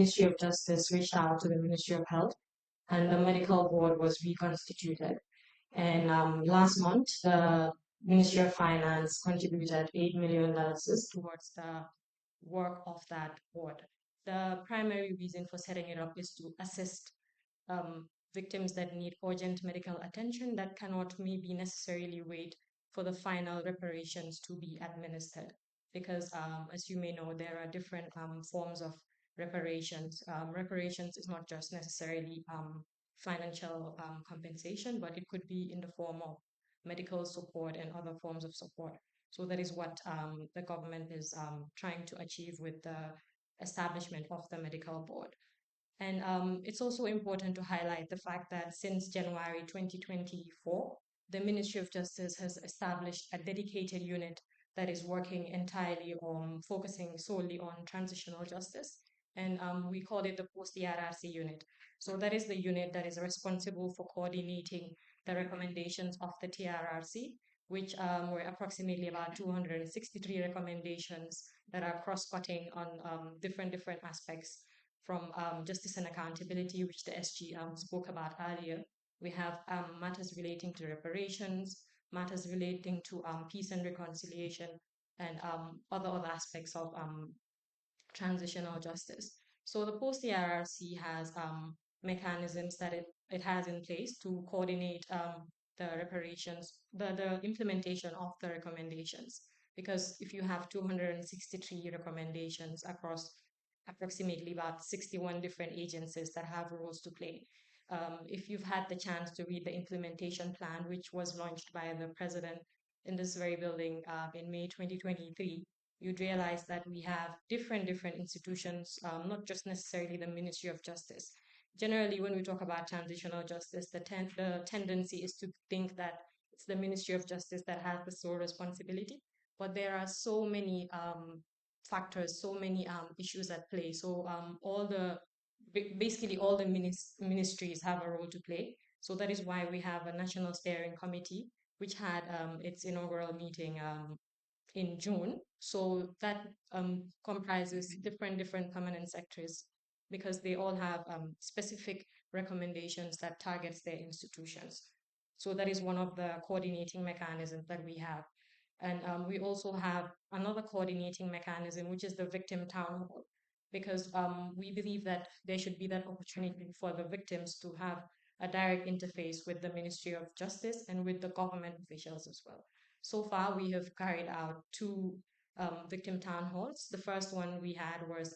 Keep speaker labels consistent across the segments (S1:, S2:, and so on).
S1: Ministry of Justice reached out to the Ministry of Health, and the medical board was reconstituted. And last month, the Ministry of Finance contributed $8 million towards the work of that board. The primary reason for setting it up is to assist victims that need urgent medical attention that cannot maybe necessarily wait for the final reparations to be administered. Because, as you may know, there are different forms of reparations. Reparations is not just necessarily financial compensation, but it could be in the form of medical support and other forms of support. So that is what the government is trying to achieve with the establishment of the medical board. And it's also important to highlight the fact that since January 2024, the Ministry of Justice has established a dedicated unit that is working entirely on focusing solely on transitional justice. And we call it the post-ERRC unit. So that is the unit that is responsible for coordinating the recommendations of the TRRC, which were approximately about 263 recommendations that are cross-cutting on different aspects from justice and accountability, which the SG spoke about earlier. We have matters relating to reparations, matters relating to peace and reconciliation, and other aspects of transitional justice. So the post-ERRC has mechanisms that it has in place to coordinate the reparations, the implementation of the recommendations. Because if you have 263 recommendations across approximately about 61 different agencies that have roles to play. If you've had the chance to read the implementation plan, which was launched by the president in this very building in May 2023, you'd realize that we have different institutions, not just necessarily the Ministry of Justice. Generally, when we talk about transitional justice, the tendency is to think that it's the Ministry of Justice that has the sole responsibility, but there are so many factors, so many issues at play. So basically all the ministries have a role to play. So that is why we have a national steering committee, which had its inaugural meeting in June. So that comprises different permanent sectors because they all have specific recommendations that targets their institutions. So that is one of the coordinating mechanisms that we have. And we also have another coordinating mechanism, which is the victim town hall, because we believe that there should be that opportunity for the victims to have a direct interface with the Ministry of Justice and with the government officials as well. So far, we have carried out two victim town halls. The first one we had was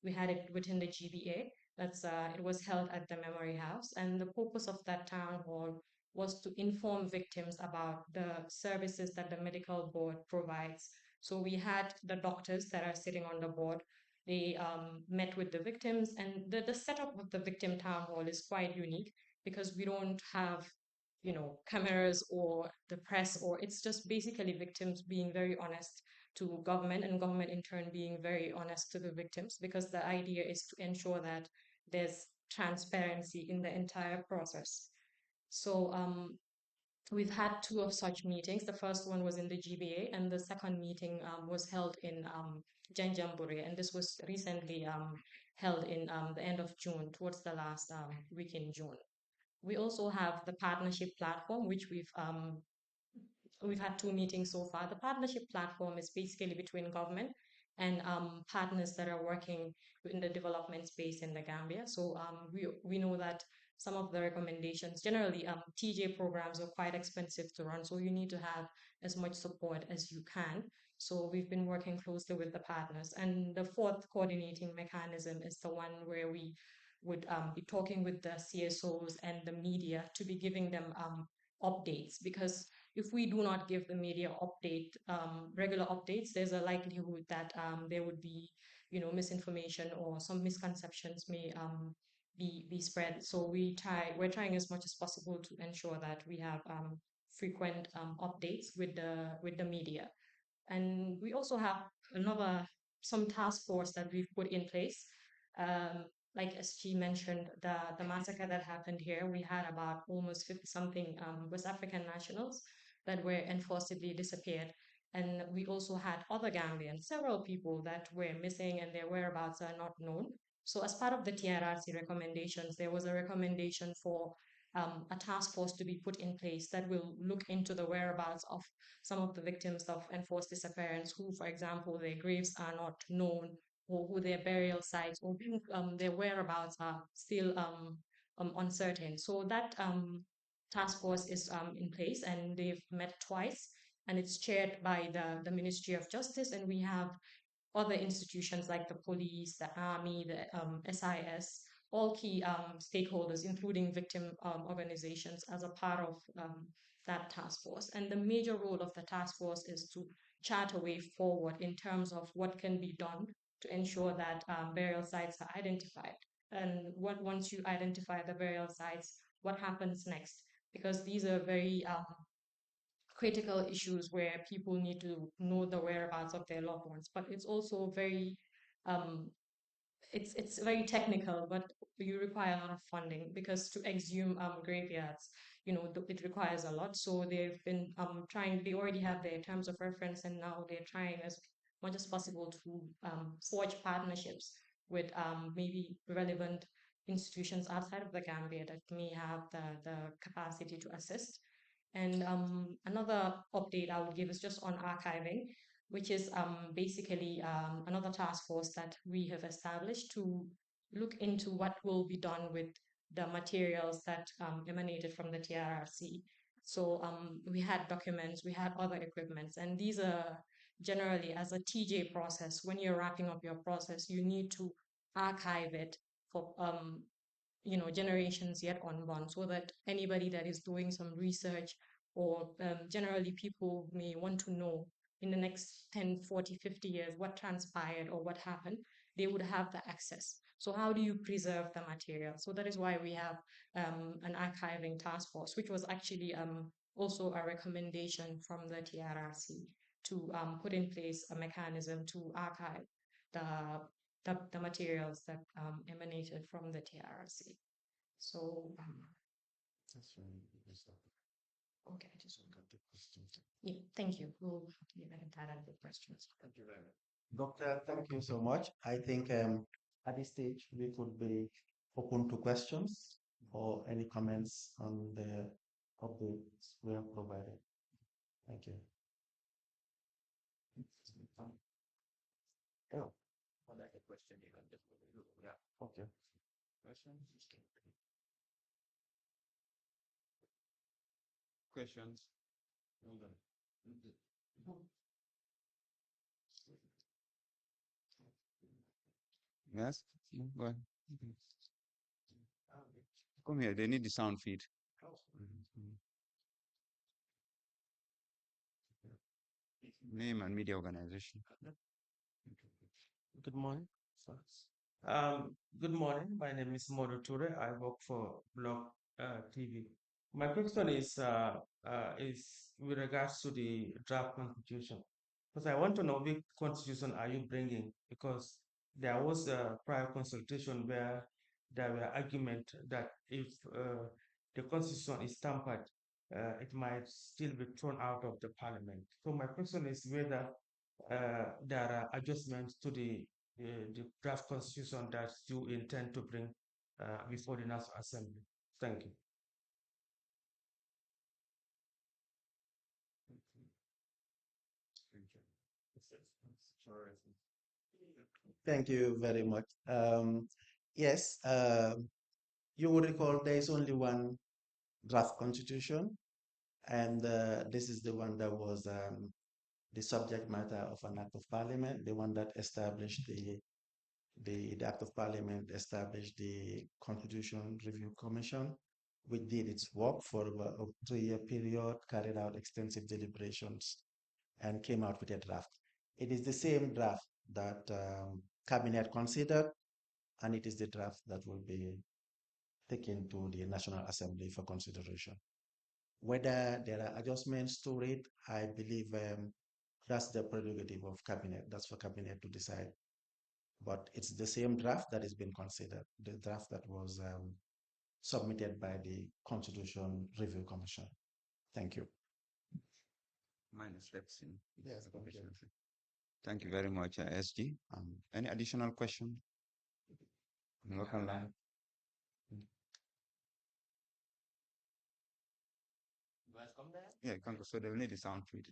S1: we had it within the GBA. It was held at the Memory House, and the purpose of that town hall was to inform victims about the services that the medical board provides. So we had the doctors that are sitting on the board. They met with the victims, and the setup of the victim town hall is quite unique because we don't have cameras or the press, or it's just basically victims being very honest to government and government in turn being very honest to the victims, because the idea is to ensure that there's transparency in the entire process. So we've had two of such meetings. The first one was in the GBA, and the second meeting was held in Janjanbureh, and this was recently held in the end of June, towards the last week in June. We also have the partnership platform, which we've had two meetings so far. The partnership platform is basically between government and partners that are working in the development space in the Gambia. So we know that some of the recommendations, generally TJ programs are quite expensive to run, so you need to have as much support as you can. So we've been working closely with the partners. And the fourth coordinating mechanism is the one where we would be talking with the CSOs and the media to be giving them updates, because if we do not give the media regular updates, there's a likelihood that there would be, misinformation or some misconceptions may be spread. So we're trying as much as possible to ensure that we have frequent updates with the media. And we also have some task force that we've put in place. Like as she mentioned, the massacre that happened here, we had about almost 50 something West African nationals that were enforcedly disappeared. And we also had other Gambians, several people that were missing and their whereabouts are not known. So, as part of the TRRC recommendations, there was a recommendation for a task force to be put in place that will look into the whereabouts of some of the victims of enforced disappearance, who, for example, their graves are not known, or who their burial sites or who, their whereabouts are still uncertain. So that task force is in place, and they've met twice, and it's chaired by the Ministry of Justice, and we have other institutions like the police, the army, the SIS, all key stakeholders, including victim organizations, as a part of that task force. And the major role of the task force is to chart a way forward in terms of what can be done to ensure that burial sites are identified. And what once you identify the burial sites, what happens next? Because these are very critical issues where people need to know the whereabouts of their loved ones. But it's also very um, it's very technical, but you require a lot of funding because to exhume graveyards, it requires a lot. So they've been trying. They already have their terms of reference, and now they're trying as much as possible to forge partnerships with maybe relevant institutions outside of the Gambia that may have the capacity to assist. And another update I would give is just on archiving, which is basically another task force that we have established to look into what will be done with the materials that emanated from the TRRC. So we had documents, we had other equipments, and these are generally as a TJ process. When you're wrapping up your process, you need to archive it for generations yet unborn, so that anybody that is doing some research or generally people may want to know in the next 10, 40, 50 years what transpired or what happened, they would have the access. So how do you preserve the material? So that is why we have an archiving task force, which was actually also a recommendation from the TRRC to put in place a mechanism to archive the the materials that emanated from the TRRC. So,
S2: That's really good stuff.
S1: okay, I just
S2: Got the question.
S1: yeah, thank you. We'll leave it at that and the questions.
S2: Thank you very much. Doctor, thank you so much. I think at this stage we could be open to questions or any comments on the updates we have provided. Thank you. Oh, well, that's a question you can just yeah. Okay. Questions? Questions? Hold on. Yes? Go ahead. Come here, they need the sound feed. Mhm. Name and media organization.
S3: Good morning. Good morning. My name is Modo Ture. I work for Block TV. My question is with regards to the draft constitution, because I want to know which constitution are you bringing? Because there was a prior consultation where there were argument that if the constitution is tampered, it might still be thrown out of the parliament. So my question is whether there are adjustments to the draft constitution that you intend to bring before the National Assembly. Thank you.
S2: Thank you very much. Yes, you will recall there is only one draft constitution, and this is the one that was the subject matter of an act of parliament, the one that established the act of parliament established the Constitution Review Commission, which did its work for about a 3-year period, carried out extensive deliberations, and came out with a draft. It is the same draft that cabinet considered, and it is the draft that will be taken to the National Assembly for consideration. Whether there are adjustments to it, I believe that's the prerogative of cabinet. That's for cabinet to decide. But it's the same draft that is being considered, the draft that was submitted by the Constitution Review Commission. Thank you.
S4: Minus steps in.
S2: Yes,
S4: Thank you very much, SG. Any additional question? Local line. Yeah, you can go. So they will need the sound feed.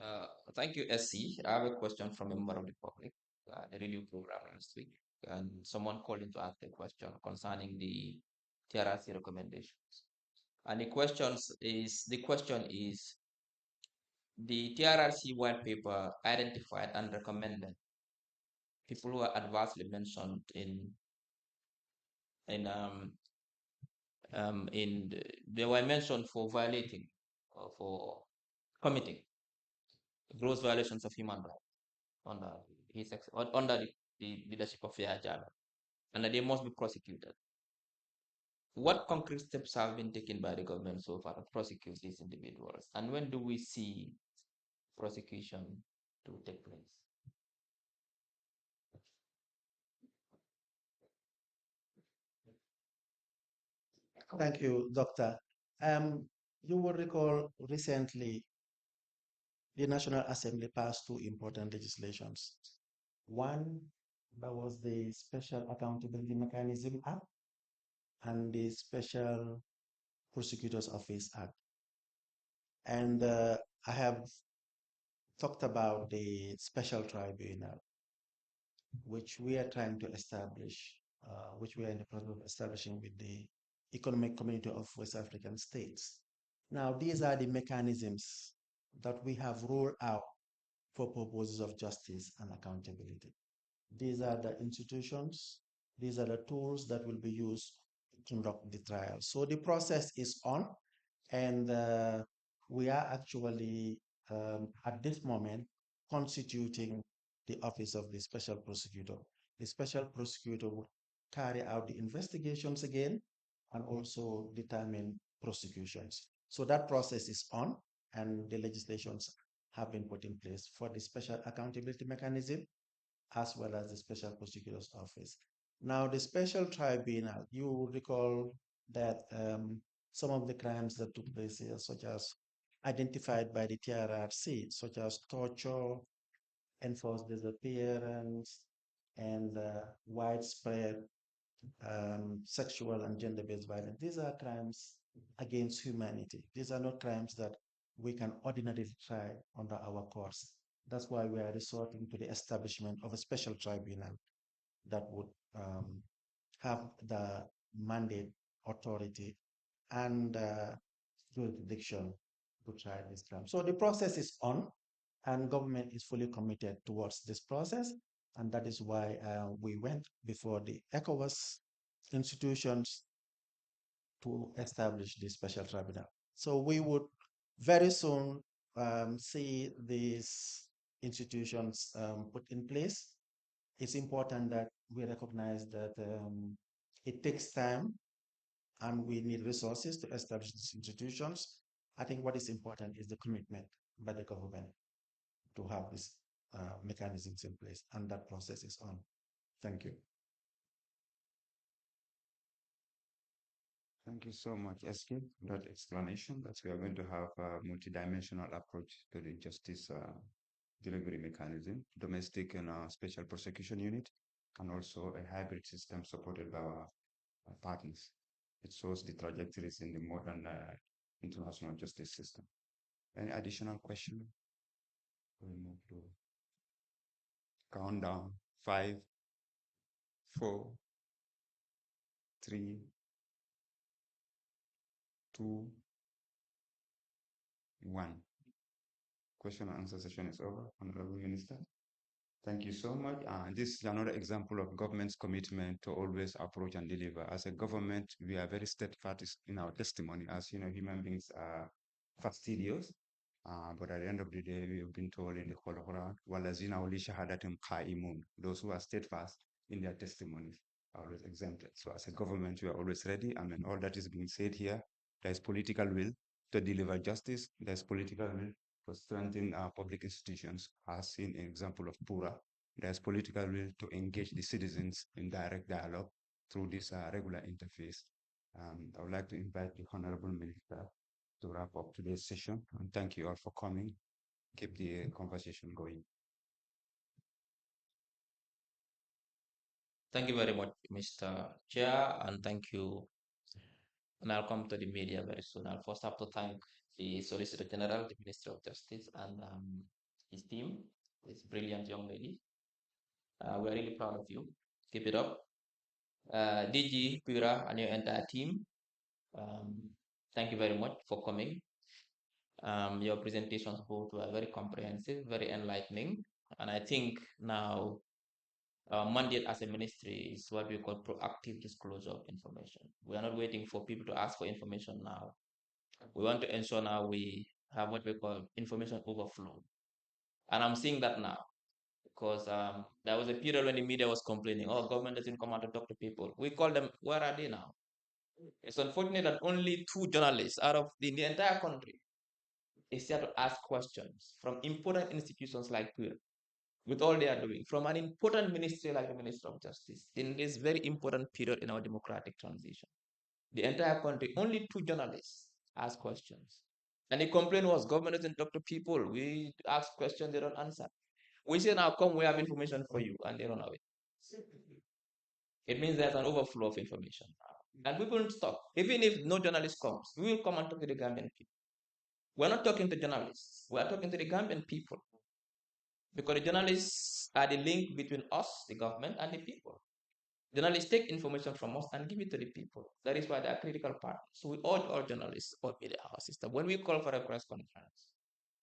S5: Uh, Thank you, SC. I have a question from a member of the public. The radio program last week, and someone called in to ask a question concerning the TRRC recommendations. And the question is the TRRC white paper identified and recommended people who are adversely mentioned in they were mentioned for violating or for committing gross violations of human rights under under the leadership of Yahya Jammeh, and that they must be prosecuted. What concrete steps have been taken by the government so far to prosecute these individuals, and when do we see prosecution to take place?
S2: Thank you, Doctor. Um, you will recall recently the National Assembly passed two important legislations. One, that was the Special Accountability Mechanism Act and the Special Prosecutor's Office Act. And I have talked about the special tribunal, which we are trying to establish, which we are in the process of establishing with the Economic Community of West African States. Now, these are the mechanisms that we have ruled out for purposes of justice and accountability. These are the institutions, these are the tools that will be used to conduct the trial. So the process is on, and we are actually at this moment constituting the office of the special prosecutor. The special prosecutor will carry out the investigations again and also determine prosecutions. So that process is on, and the legislations have been put in place for the special accountability mechanism as well as the special prosecutor's office. Now, the special tribunal, you recall that some of the crimes that took place here, such as identified by the TRRC, such as torture, enforced disappearance, and widespread sexual and gender-based violence. These are crimes against humanity. These are not crimes that we can ordinarily try under our courts. That's why we are resorting to the establishment of a special tribunal that would have the mandate, authority, and jurisdiction to try this crime. So the process is on, and government is fully committed towards this process, and that is why we went before the ECOWAS institutions to establish this special tribunal. So we would very soon see these institutions put in place. It's important that we recognize that it takes time and we need resources to establish these institutions. I think what is important is the commitment by the government to have these mechanisms in place, and that process is on. Thank you.
S4: Thank you so much, SK, for that explanation. That we are going to have a multidimensional approach to the justice delivery mechanism, domestic and special prosecution unit, and also a hybrid system supported by our partners. It shows the trajectories in the modern international justice system. Any additional question? We move to countdown. 5, 4, 3, 2, 1. Question and answer session is over. Honorable Minister. Thank you so much. This is another example of government's commitment to always approach and deliver. As a government, we are very steadfast in our testimony. As you know, human beings are fastidious. But at the end of the day, we have been told in the Quran, "Walazina uli shahadatim qa'imun." Those who are steadfast in their testimonies are always exempted. So as a government, we are always ready. I mean, all that is being said here, there is political will to deliver justice. There's political will to strengthen our public institutions, as seen an example of PURA. There's political will to engage the citizens in direct dialogue through this regular interface. I would like to invite the Honorable Minister to wrap up today's session. And thank you all for coming. keep the conversation going.
S5: Thank you very much, Mr. Chair, and thank you. And I'll come to the media very soon. I'll first have to thank the Solicitor General, the Minister of Justice, and his team, this brilliant young lady. We're really proud of you. Keep it up. DG, PURA, and your entire team, um, thank you very much for coming. Your presentations both were very comprehensive, very enlightening, and I think now our mandate as a ministry is what we call proactive disclosure of information. We are not waiting for people to ask for information now. We want to ensure now we have what we call information overflow. And I'm seeing that now because there was a period when the media was complaining, oh, government doesn't come out to talk to people. We call them, where are they now? It's unfortunate that only 2 journalists out of the entire country is here to ask questions from important institutions like PURA, with all they are doing, from an important ministry like the Minister of Justice, in this very important period in our democratic transition. The entire country, only 2 journalists ask questions. And the complaint was government doesn't talk to people. We ask questions, they don't answer. We say now, come, we have information for you, and they run away. It means there's an overflow of information. And we won't stop. Even if no journalist comes, we will come and talk to the Gambian people. We're not talking to journalists. We're talking to the Gambian people. Because the journalists are the link between us, the government, and the people. Journalists take information from us and give it to the people. That is why they are critical partners. So we urge all journalists or media houses that when we call for a press conference,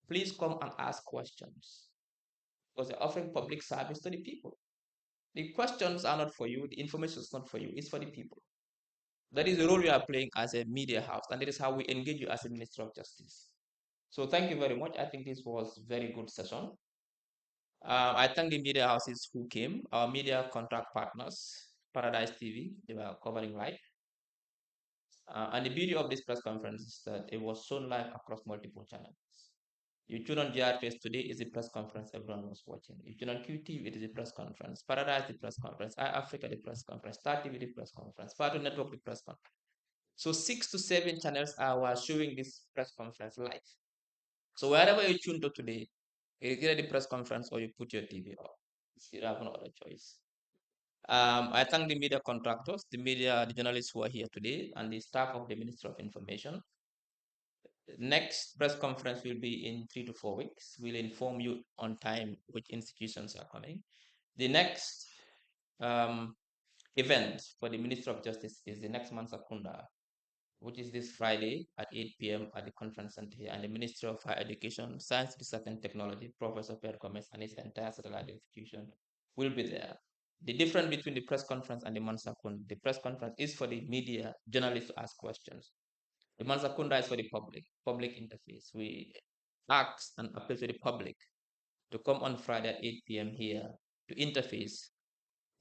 S5: please come and ask questions because they're offering public service to the people. The questions are not for you, the information is not for you, it's for the people. That is the role we are playing as a media house, and that is how we engage you as a Minister of Justice. So thank you very much. I think this was very good session. I thank the media houses who came, our media contract partners, Paradise TV, they were covering live. And the beauty of this press conference is that it was shown live across multiple channels. You tune on GRTS today is a press conference everyone was watching. You tune on QTV, it is a press conference. Paradise, the press conference. iAfrica, the press conference. Star TV, the press conference. Fatu Network, the press conference. So 6 to 7 channels were showing this press conference live. So wherever you tune to today, you get the press conference or you put your TV on. You have no other choice. I thank the media contractors, the journalists who are here today, and the staff of the Ministry of Information. Next press conference will be in 3 to 4 weeks. We'll inform you on time which institutions are coming. The next event for the Ministry of Justice is the next month Sakunda, which is this Friday at 8 p.m. at the conference center here. And the Ministry of Higher Education, Science, Research and Technology, Professor Pierre Gomez and his entire satellite institution will be there. The difference between the press conference and the Mansakunda, the press conference is for the media, journalists to ask questions. The Mansakunda is for the public interface. We ask and appeal to the public to come on Friday at 8 p.m. here to interface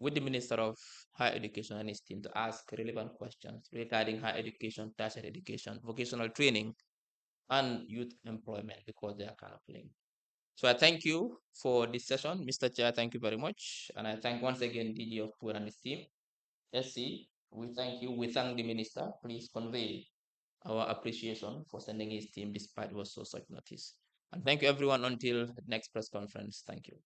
S5: with the Minister of Higher Education and his team to ask relevant questions regarding higher education, tertiary education, vocational training, and youth employment because they are kind of linked. So I thank you for this session, Mr. Chair. Thank you very much. And I thank once again DG of PURA and his team. SC, we thank you. We thank the Minister. Please convey our appreciation for sending his team despite it was so short notice. And thank you everyone until the next press conference. Thank you.